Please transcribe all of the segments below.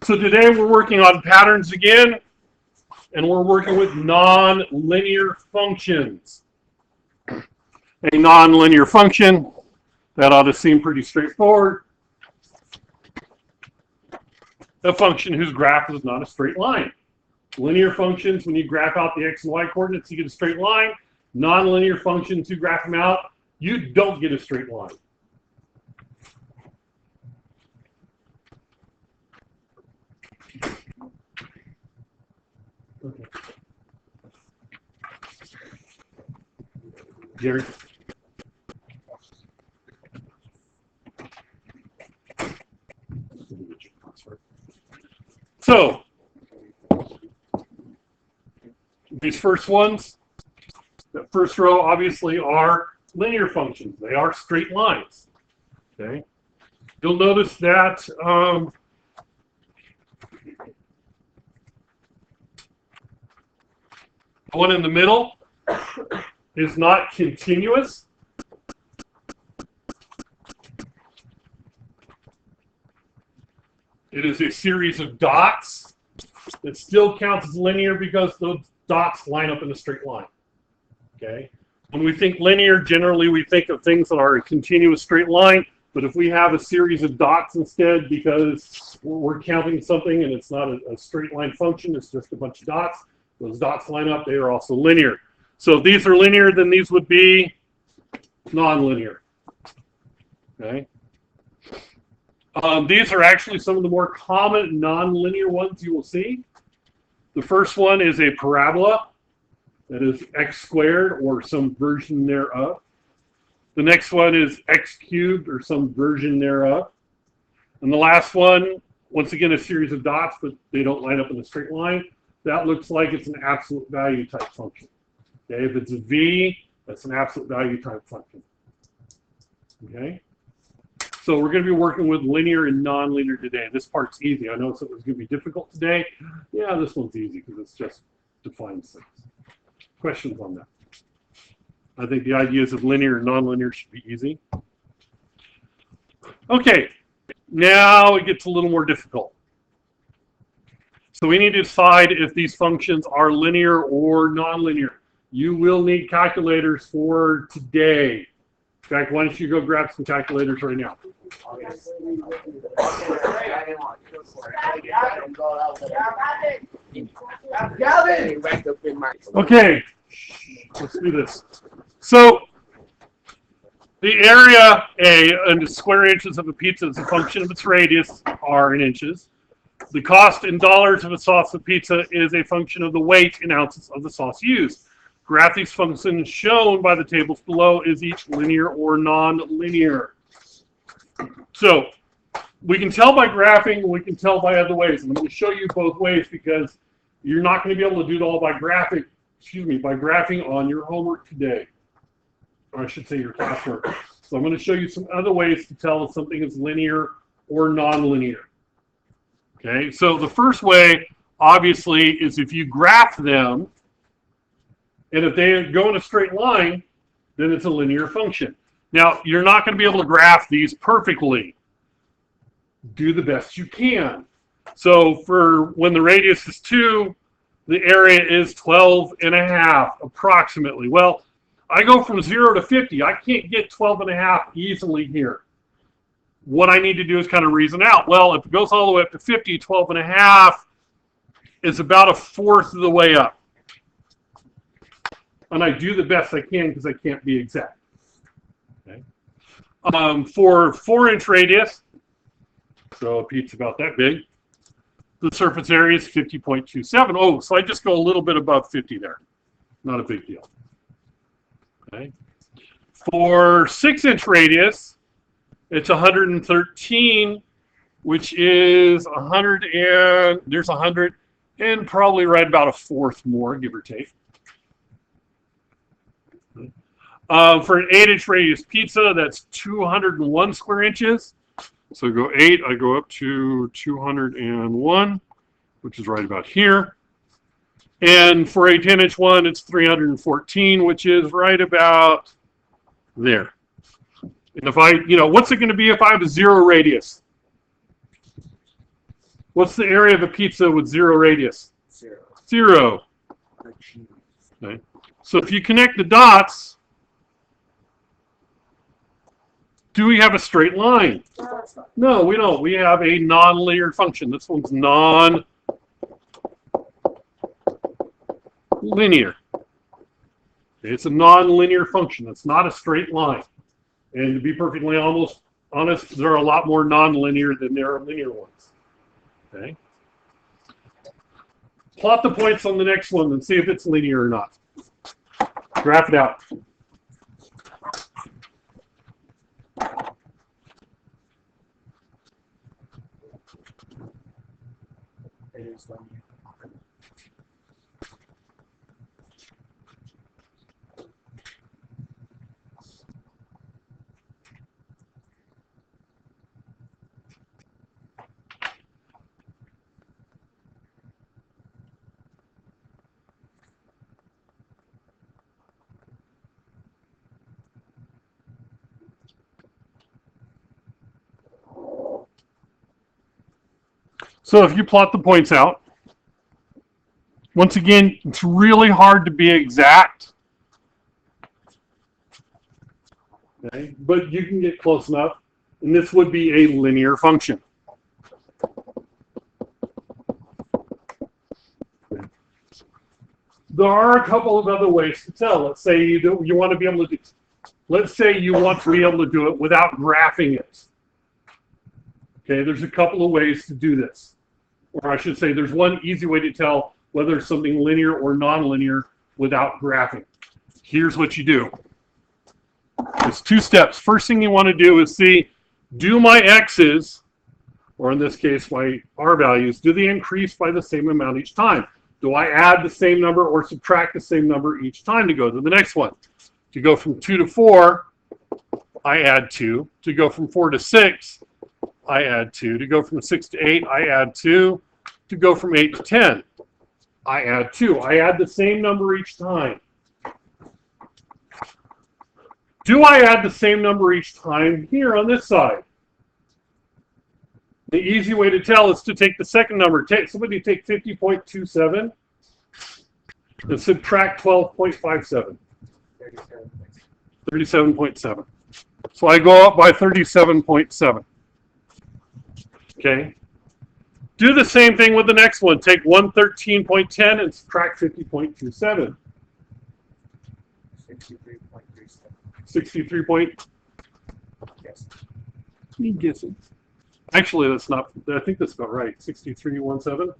So today we're working on patterns again, and we're working with nonlinear functions. A nonlinear function, that ought to seem pretty straightforward. A function whose graph is not a straight line. Linear functions, when you graph out the x and y coordinates, you get a straight line. Nonlinear functions, you graph them out, you don't get a straight line. Okay. Gary? So, these first ones, the first row obviously are linear functions. They are straight lines. Okay. You'll notice that the one in the middle is not continuous. It is a series of dots that still counts as linear because those dots line up in a straight line. Okay. When we think linear, generally we think of things that are a continuous straight line, but if we have a series of dots instead because we're counting something and it's not a straight line function, it's just a bunch of dots, those dots line up, they are also linear. So if these are linear, then these would be nonlinear. Okay. These are actually some of the more common nonlinear ones you will see. The first one is a parabola. That is x squared or some version thereof. The next one is x cubed or some version thereof. And the last one, once again, a series of dots, but they don't line up in a straight line. That looks like it's an absolute value type function. Okay, if it's a v, that's an absolute value type function. Okay, so we're going to be working with linear and nonlinear today. This part's easy. I know it was going to be difficult today. Yeah, this one's easy because it's just defines things. Questions on that? I think the ideas of linear and nonlinear should be easy. Okay, now it gets a little more difficult. So we need to decide if these functions are linear or nonlinear. You will need calculators for today. In fact, why don't you go grab some calculators right now? Okay, let's do this. So the area A and the square inches of a pizza as a function of its radius are in inches. The cost in dollars of a sauce of pizza is a function of the weight in ounces of the sauce used. Graph these functions shown by the tables below. Is each linear or non-linear? So we can tell by graphing, we can tell by other ways. And I'm going to show you both ways because you're not going to be able to do it all by graphing on your homework today. Or I should say your classwork. So I'm going to show you some other ways to tell if something is linear or non-linear. Okay, so the first way, obviously, is if you graph them, and if they go in a straight line, then it's a linear function. Now, you're not going to be able to graph these perfectly. Do the best you can. So for when the radius is 2, the area is 12.5 approximately. Well, I go from 0 to 50. I can't get 12.5 easily here. What I need to do is kind of reason out. Well, if it goes all the way up to 50, 12.5 is about a fourth of the way up. And I do the best I can because I can't be exact. Okay. For 4-inch radius, so a pizza about that big, the surface area is 50.27. Oh, so I just go a little bit above 50 there. Not a big deal. Okay. For 6-inch radius, it's 113, which is 100 and there's 100 and probably right about a fourth more, give or take. For an 8-inch radius pizza, that's 201 square inches. So go 8, I go up to 201, which is right about here. And for a 10-inch one, it's 314, which is right about there. And if I, what's it going to be if I have a 0 radius? What's the area of a pizza with 0 radius? 0. 0. Okay. So if you connect the dots, do we have a straight line? No, we don't. We have a nonlinear function. This one's non-linear. It's a nonlinear function. It's not a straight line. And to be perfectly honest, there are a lot more nonlinear than there are linear ones. Okay. Plot the points on the next one and see if it's linear or not. Graph it out. So if you plot the points out, once again, it's really hard to be exact. Okay, but you can get close enough. And this would be a linear function. There are a couple of other ways to tell. Let's say you want to be able to do, let's say you want to be able to do it without graphing it. Okay, there's a couple of ways to do this. Or I should say there's one easy way to tell whether it's something linear or nonlinear without graphing. Here's what you do. There's 2 steps. First thing you want to do is see, do my x's, or in this case my r values, do they increase by the same amount each time? Do I add the same number or subtract the same number each time to go to the next one? To go from 2 to 4, I add 2. To go from 4 to 6, I add 2. To go from 6 to 8, I add 2. To go from 8 to 10, I add 2. I add the same number each time. Do I add the same number each time here on this side? The easy way to tell is to take the second number. Somebody take 50.27 and subtract 12.57. 37.7. So I go up by 37.7. Okay. Do the same thing with the next one. Take 113.10 and subtract 50.27. 63.37. 63 point. Yes. Me guessing. Actually, that's not. I think that's about right. 63.17.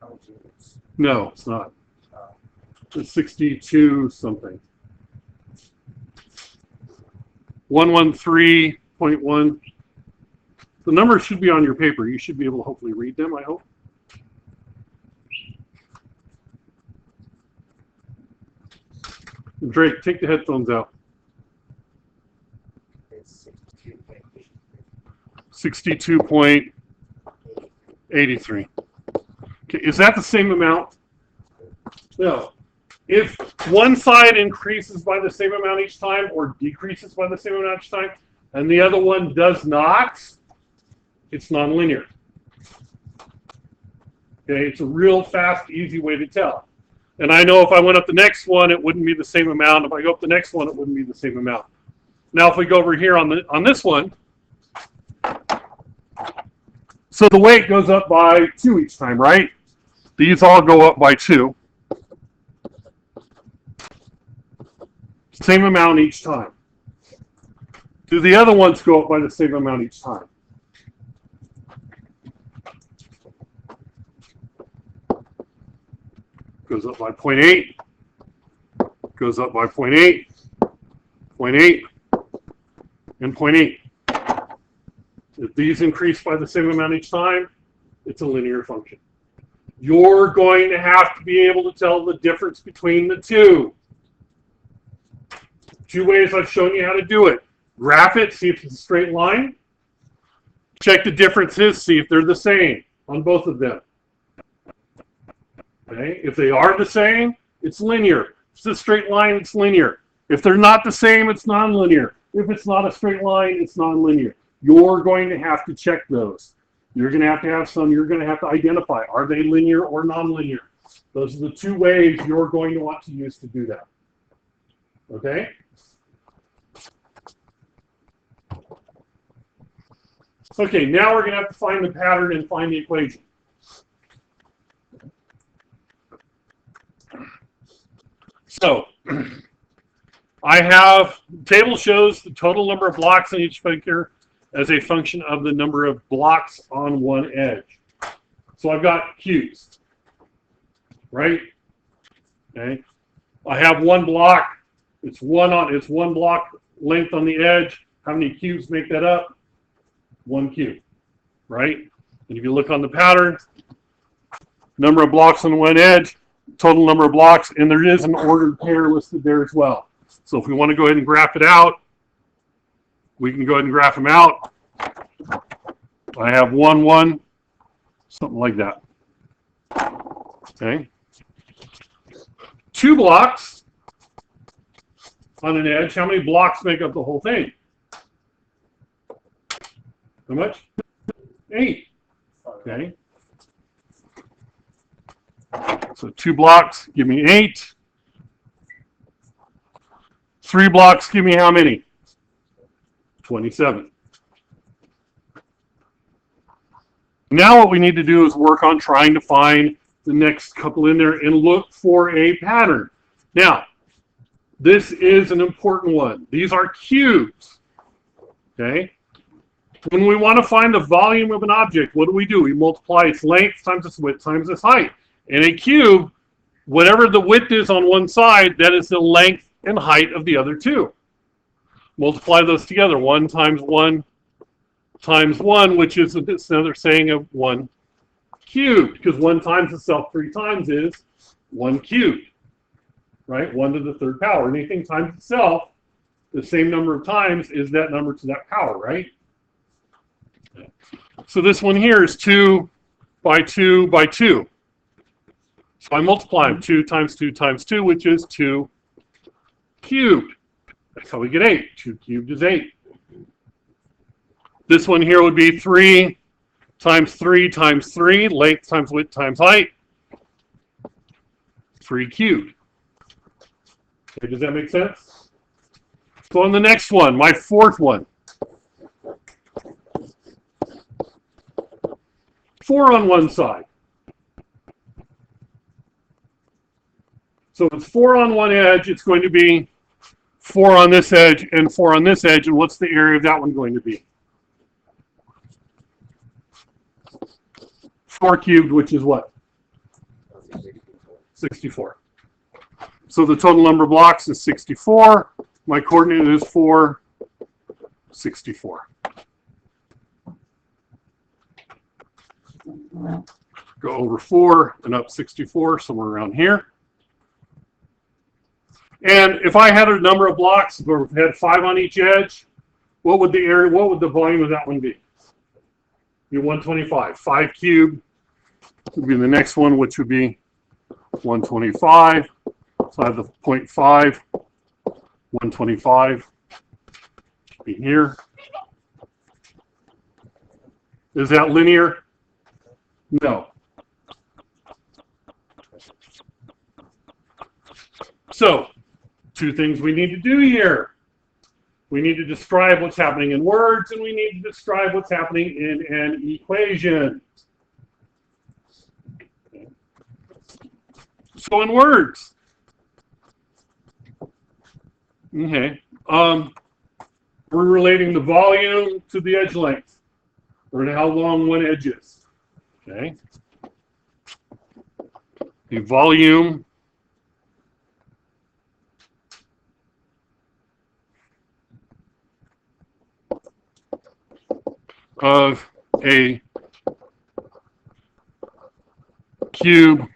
Oh, geez. No, it's not. It's 62 something. 113.1. The numbers should be on your paper. You should be able to hopefully read them, I hope. Drake, take the headphones out. 62.83. Okay, is that the same amount? No. If one side increases by the same amount each time or decreases by the same amount each time, and the other one does not, it's nonlinear. Okay, it's a real fast, easy way to tell. And I know if I went up the next one, it wouldn't be the same amount. If I go up the next one, it wouldn't be the same amount. Now, if we go over here on this one, so the weight goes up by 2 each time, right? These all go up by 2. Same amount each time. Do the other ones go up by the same amount each time? Goes up by 0.8. Goes up by 0.8. 0.8. And 0.8. If these increase by the same amount each time, it's a linear function. You're going to have to be able to tell the difference between the two. 2 ways I've shown you how to do it. Graph it, see if it's a straight line. Check the differences, see if they're the same on both of them. Okay? If they are the same, it's linear. If it's a straight line, it's linear. If they're not the same, it's nonlinear. If it's not a straight line, it's nonlinear. You're going to have to check those. You're going to have some you're going to have to identify. Are they linear or nonlinear? Those are the two ways you're going to want to use to do that. Okay? Okay, now we're going to have to find the pattern and find the equation. So, I have, the table shows the total number of blocks in each figure as a function of the number of blocks on one edge. So I've got cubes, right? Okay. I have one block. It's one block length on the edge. How many cubes make that up? One cube, right? And if you look on the pattern, number of blocks on one edge, total number of blocks, and there is an ordered pair listed there as well. So if we want to go ahead and graph it out, we can go ahead and graph them out. I have 1, 1, something like that. Okay. 2 blocks on an edge. How many blocks make up the whole thing? How much? 8. Okay. So 2 blocks give me 8. 3 blocks give me how many? 27. Now what we need to do is work on trying to find the next couple in there and look for a pattern. Now, this is an important one. These are cubes. Okay? When we want to find the volume of an object, what do? We multiply its length times its width times its height. In a cube, whatever the width is on one side, that is the length and height of the other two. Multiply those together. 1 times 1 times 1, which is another saying of 1 cubed, because 1 times itself 3 times is 1 cubed, right? 1 to the 3rd power. Anything times itself the same number of times is that number to that power, right? So this one here is 2 by 2 by 2. So I multiply them 2 times 2 times 2, which is 2 cubed. That's how we get 8. 2 cubed is 8. This one here would be 3 times 3 times 3, length times width times height. 3 cubed. Okay, does that make sense? So on the next one, my 4th one. 4 on one side. So it's 4 on one edge, it's going to be 4 on this edge and 4 on this edge, and what's the area of that one going to be? 4 cubed, which is what? 64. So the total number of blocks is 64. My coordinate is 4, 64. Go over 4 and up 64, somewhere around here. And if I had a number of blocks, if I had 5 on each edge, what would the volume of that one be? Be 125. 5 cubed would be the next one, which would be 125. So I have the 0.5, 125 be here. Is that linear? No. So, 2 things we need to do here. We need to describe what's happening in words, and we need to describe what's happening in an equation. So in words, okay, we're relating the volume to the edge length, or to how long one edge is. Okay, the volume of a cube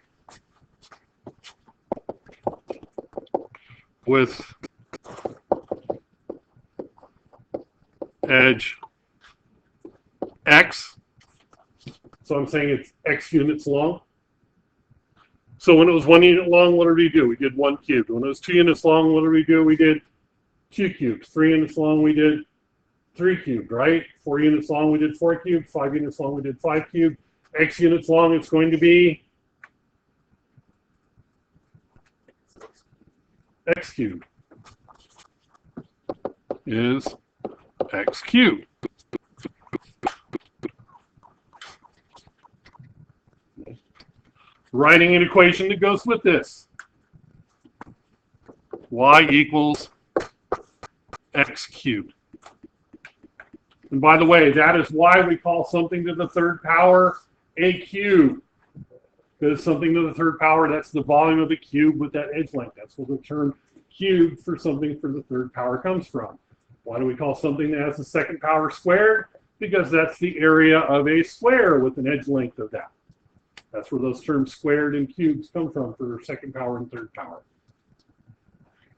with edge x. So I'm saying it's x units long. So when it was 1 unit long, what did we do? We did 1 cubed. When it was 2 units long, what did we do? We did 2 cubed. 3 units long, we did 3 cubed, right? 4 units long, we did 4 cubed. 5 units long, we did 5 cubed. X units long, it's going to be x cubed is x cubed. Writing an equation that goes with this. Y equals x cubed. And by the way, that is why we call something to the third power a cube. Because something to the third power, that's the volume of the cube with that edge length. That's where the term cubed for something for the third power comes from. Why do we call something that has the second power squared? Because that's the area of a square with an edge length of that. That's where those terms squared and cubes come from for second power and third power.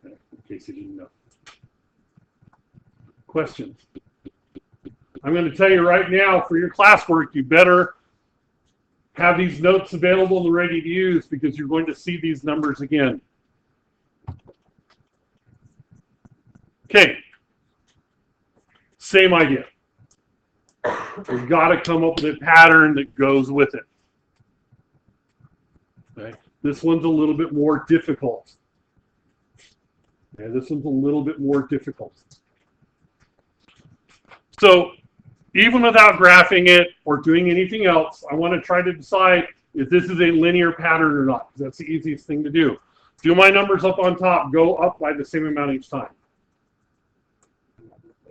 In case you didn't know. Questions? I'm going to tell you right now, for your classwork, you better have these notes available and ready to use because you're going to see these numbers again. Okay. Same idea. We've got to come up with a pattern that goes with it. Okay. This one's a little bit more difficult. Okay, this one's a little bit more difficult. So, even without graphing it or doing anything else, I want to try to decide if this is a linear pattern or not. That's the easiest thing to do. Do my numbers up on top go up by the same amount each time?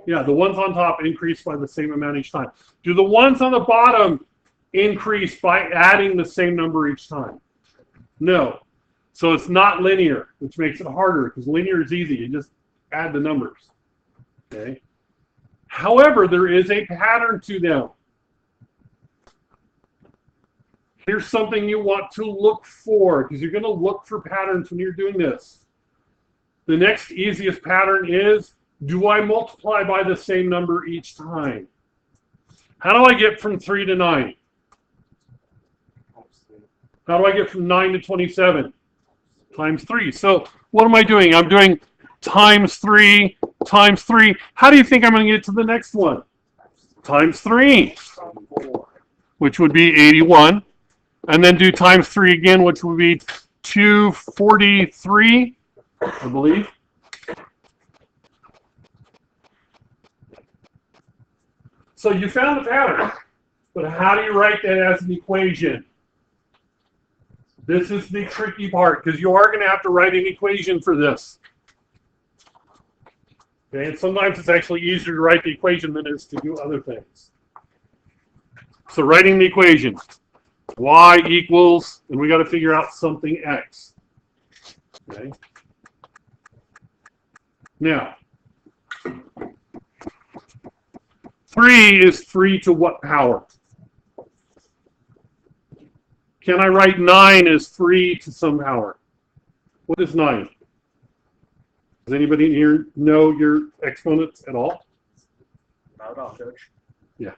Yeah, the ones on top increase by the same amount each time. Do the ones on the bottom increase by adding the same number each time? No. So it's not linear, which makes it harder because linear is easy. You just add the numbers. Okay. However, there is a pattern to them. Here's something you want to look for because you're going to look for patterns when you're doing this. The next easiest pattern is, do I multiply by the same number each time? How do I get from 3 to 9? How do I get from 9 to 27? Times 3. So what am I doing? I'm doing times 3 times 3. How do you think I'm going to get to the next one? Times 3, which would be 81. And then do times 3 again, which would be 243, I believe. So you found the pattern, but how do you write that as an equation? This is the tricky part, because you are going to have to write an equation for this. Okay, and sometimes it's actually easier to write the equation than it is to do other things. So writing the equation, y equals, and we got to figure out something x. Okay. Now, 3 is 3 to what power? Can I write 9 as 3 to some power? What is 9? Does anybody here know your exponents at all? Not at all, Coach. Yeah.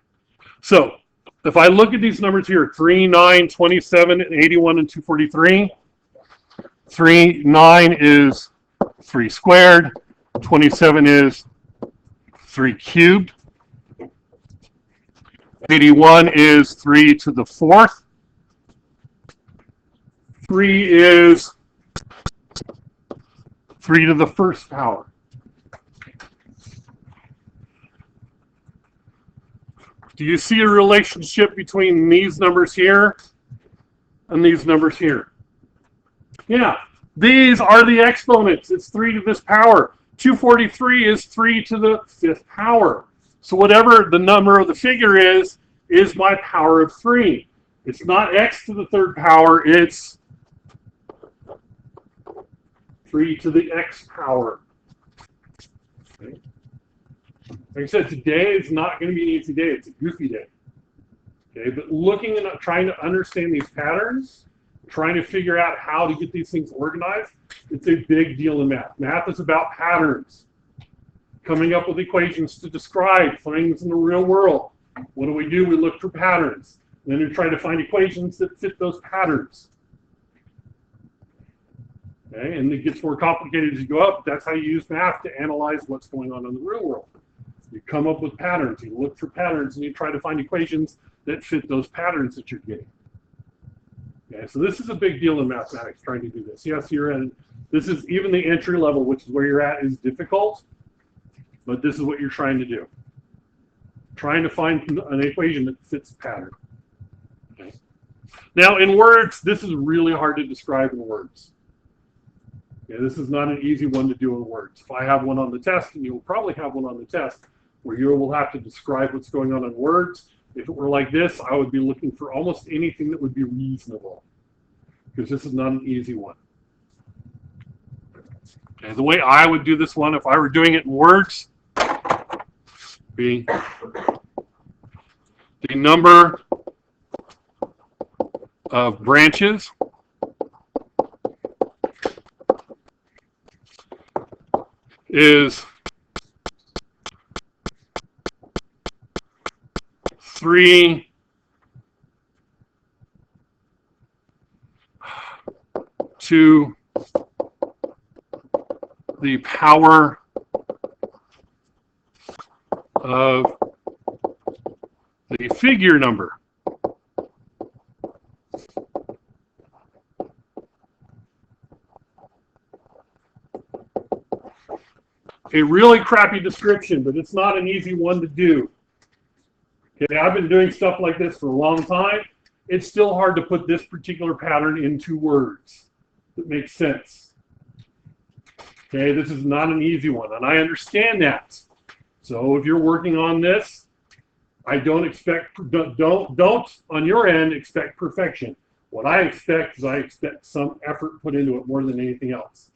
So, if I look at these numbers here, 3, 9, 27, 81, and 243, 3, 9 is 3 squared, 27 is 3 cubed, 81 is 3 to the 4th, 3 is 3 to the 1st power. Do you see a relationship between these numbers here and these numbers here? Yeah, these are the exponents. It's 3 to this power. 243 is 3 to the 5th power. So whatever the number of the figure is my power of 3. It's not x to the 3rd power, it's 3 to the x power. Okay. Like I said, today is not going to be an easy day. It's a goofy day. Okay, but looking and trying to understand these patterns, trying to figure out how to get these things organized, it's a big deal in math. Math is about patterns. Coming up with equations to describe things in the real world. What do? We look for patterns. And then we try to find equations that fit those patterns. Okay, and it gets more complicated as you go up. That's how you use math to analyze what's going on in the real world. You come up with patterns. You look for patterns, and you try to find equations that fit those patterns that you're getting. Okay, so this is a big deal in mathematics, trying to do this. Yes, you're in. This is even the entry level, which is where you're at, is difficult, but this is what you're trying to do. Trying to find an equation that fits a pattern. Okay. Now, in words, this is really hard to describe in words. Okay, this is not an easy one to do in words. If I have one on the test, and you'll probably have one on the test, where you will have to describe what's going on in words. If it were like this, I would be looking for almost anything that would be reasonable, because this is not an easy one. Okay, the way I would do this one, if I were doing it in words, be the number of branches is 3 to the power of the figure number. A really crappy description, but it's not an easy one to do. Okay, I've been doing stuff like this for a long time. It's still hard to put this particular pattern into words that make sense. Okay, this is not an easy one, and I understand that. So if you're working on this, I don't expect, don't on your end expect perfection. What I expect is I expect some effort put into it more than anything else.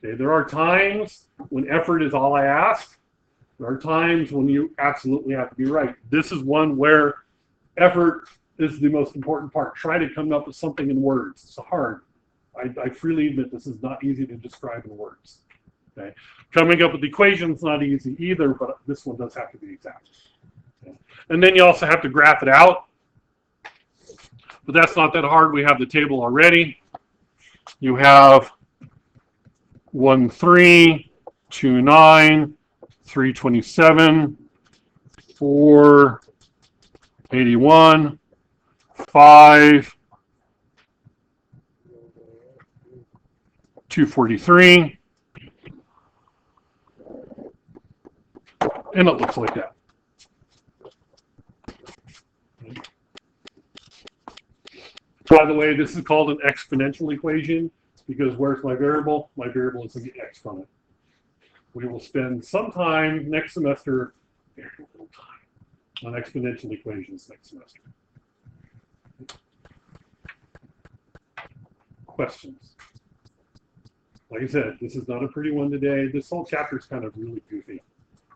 Okay, there are times when effort is all I ask. There are times when you absolutely have to be right. This is one where effort is the most important part. Try to come up with something in words. It's hard. I freely admit this is not easy to describe in words. Okay, coming up with equations is not easy either, but this one does have to be exact. Okay. And then you also have to graph it out. But that's not that hard. We have the table already. You have 1, 3, 2, 9, 327, 4, 81, 5, 243, and it looks like that. By the way, this is called an exponential equation because where's my variable? My variable is the exponent. We will spend some time next semester, very little time, on exponential equations next semester. Questions? Like I said, this is not a pretty one today. This whole chapter is kind of really goofy.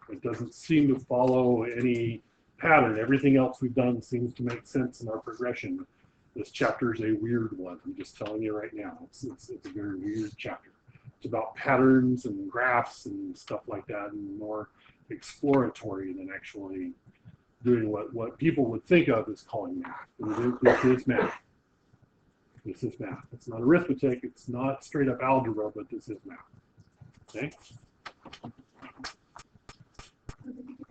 It doesn't seem to follow any pattern. Everything else we've done seems to make sense in our progression. This chapter is a weird one. I'm just telling you right now. It's a very weird chapter. It's about patterns and graphs and stuff like that, and more exploratory than actually doing what people would think of as calling math. This is math. This is math. It's not arithmetic. It's not straight up algebra, but this is math. Okay?